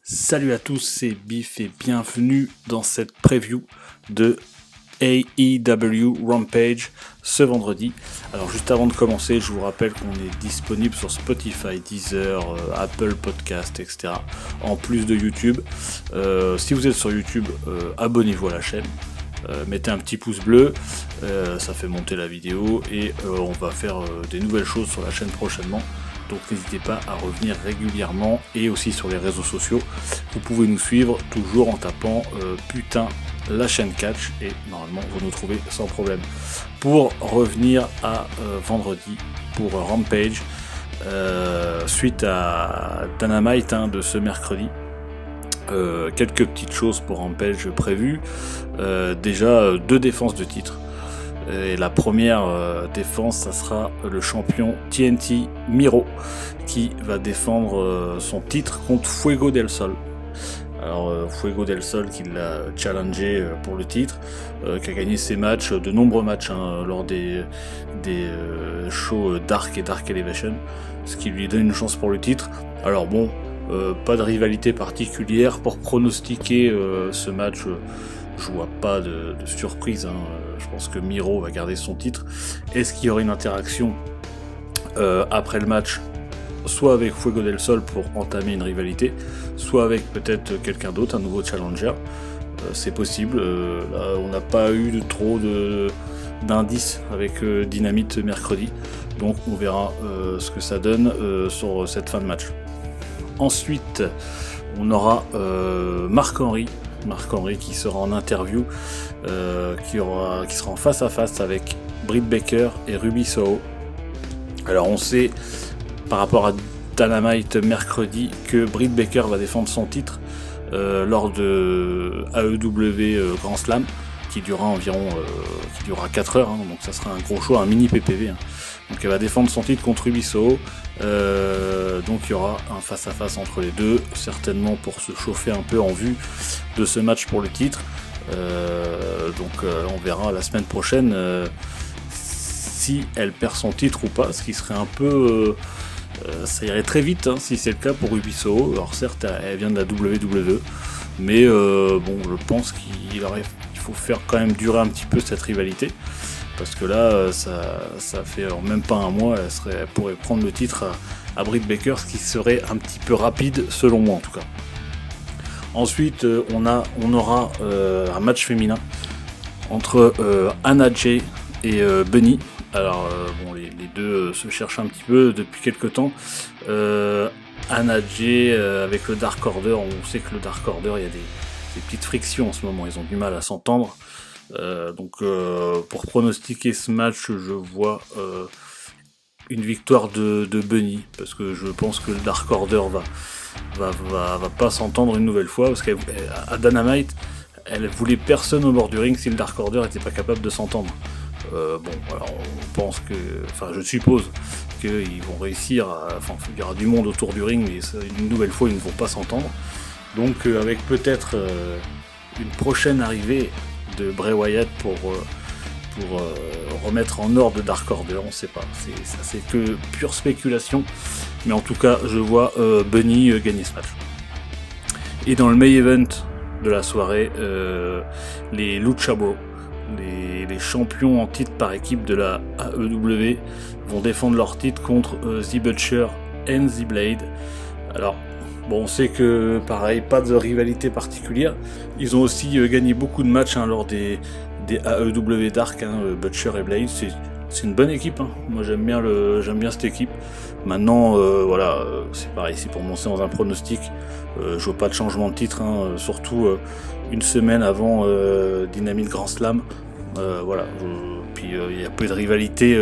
Salut à tous, c'est Biff et bienvenue dans cette preview de AEW Rampage ce vendredi. Alors juste avant de commencer, je vous rappelle qu'on est disponible sur Spotify, Deezer, Apple Podcast, etc. En plus de YouTube. Si vous êtes sur YouTube, abonnez-vous à la chaîne. Mettez un petit pouce bleu, ça fait monter la vidéo et on va faire des nouvelles choses sur la chaîne prochainement. Donc n'hésitez pas à revenir régulièrement et aussi sur les réseaux sociaux. Vous pouvez nous suivre toujours en tapant putain la chaîne catch et normalement vous nous trouvez sans problème. Pour revenir à vendredi pour Rampage, suite à Dynamite de ce mercredi, quelques petites choses pour Rampage prévues. Déjà 2 défenses de titre. Et la première défense, ça sera le champion TNT Miro qui va défendre son titre contre Fuego del Sol. Alors Fuego del Sol qui l'a challengé pour le titre, qui a gagné ses matchs, de nombreux matchs lors des shows Dark et Dark Elevation, ce qui lui donne une chance pour le titre. Alors bon, pas de rivalité particulière pour pronostiquer ce match. Je vois pas de surprise, je pense que Miro va garder son titre. Est-ce qu'il y aurait une interaction après le match, soit avec Fuego del Sol pour entamer une rivalité, soit avec peut-être quelqu'un d'autre, un nouveau challenger, c'est possible. Là, on n'a pas eu trop d'indices avec Dynamite mercredi, donc on verra ce que ça donne sur cette fin de match. Ensuite, on aura Mark Henry qui sera en interview, qui sera en face à face avec Britt Baker et Ruby Soho. Alors on sait par rapport à Dynamite mercredi que Britt Baker va défendre son titre lors de AEW Grand Slam qui durera 4 heures, donc ça sera un gros show, un mini PPV. Donc elle va défendre son titre contre Ruby Soho. Donc il y aura un face-à-face entre les deux, certainement pour se chauffer un peu en vue de ce match pour le titre. On verra la semaine prochaine si elle perd son titre ou pas, ce qui serait un peu... ça irait très vite si c'est le cas pour Ruby Soho. Alors certes elle vient de la WWE, mais je pense qu'il faut faire quand même durer un petit peu cette rivalité. Parce que là, ça fait même pas un mois, elle pourrait prendre le titre à Britt Baker, ce qui serait un petit peu rapide, selon moi en tout cas. Ensuite, on aura un match féminin entre Anna Jay et Bunny. Alors, les deux se cherchent un petit peu depuis quelques temps. Anna Jay avec le Dark Order, on sait que le Dark Order, il y a des petites frictions en ce moment, ils ont du mal à s'entendre. Pour pronostiquer ce match, je vois une victoire de Bunny, parce que je pense que le Dark Order va pas s'entendre une nouvelle fois, parce qu'à Dynamite, elle voulait personne au bord du ring si le Dark Order était pas capable de s'entendre. Alors on pense je suppose qu'ils vont réussir il y aura du monde autour du ring, mais une nouvelle fois ils ne vont pas s'entendre. Donc avec peut-être une prochaine arrivée de Bray Wyatt pour remettre en ordre Dark Order, on sait pas, c'est que pure spéculation, mais en tout cas je vois Bunny gagner ce match. Et dans le main event de la soirée, les Lucha Bros, les champions en titre par équipe de la AEW vont défendre leur titre contre The Butcher and The Blade. Alors on sait que, pareil, pas de rivalité particulière. Ils ont aussi gagné beaucoup de matchs lors des AEW Dark, Butcher et Blade. C'est une bonne équipe. Moi, j'aime bien cette équipe. Maintenant, c'est pareil. C'est pour monter dans un pronostic. Je vois pas de changement de titre, surtout une semaine avant Dynamite Grand Slam. Puis il y a peu de rivalité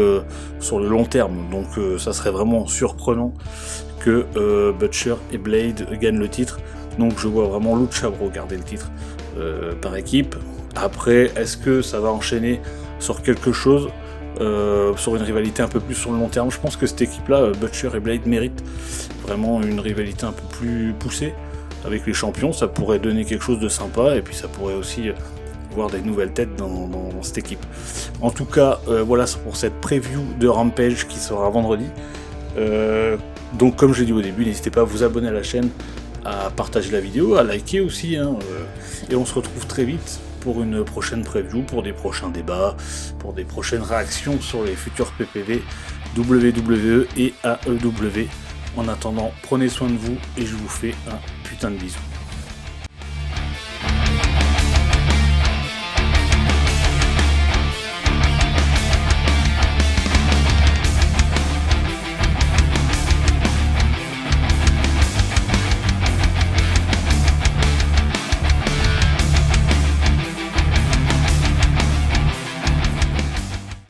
sur le long terme. Donc, ça serait vraiment surprenant que Butcher et Blade gagnent le titre. Donc je vois vraiment Lucha Bros garder le titre par équipe. Après, est-ce que ça va enchaîner sur quelque chose, sur une rivalité un peu plus sur le long terme? Je pense que cette équipe-là, Butcher et Blade, méritent vraiment une rivalité un peu plus poussée avec les champions. Ça pourrait donner quelque chose de sympa, et puis ça pourrait aussi voir des nouvelles têtes dans cette équipe. En tout cas, voilà pour cette preview de Rampage qui sera vendredi. Donc comme je l'ai dit au début, n'hésitez pas à vous abonner à la chaîne, à partager la vidéo, à liker aussi, hein, et on se retrouve très vite pour une prochaine preview, pour des prochains débats, pour des prochaines réactions sur les futurs PPV, WWE et AEW. En attendant, prenez soin de vous et je vous fais un putain de bisou.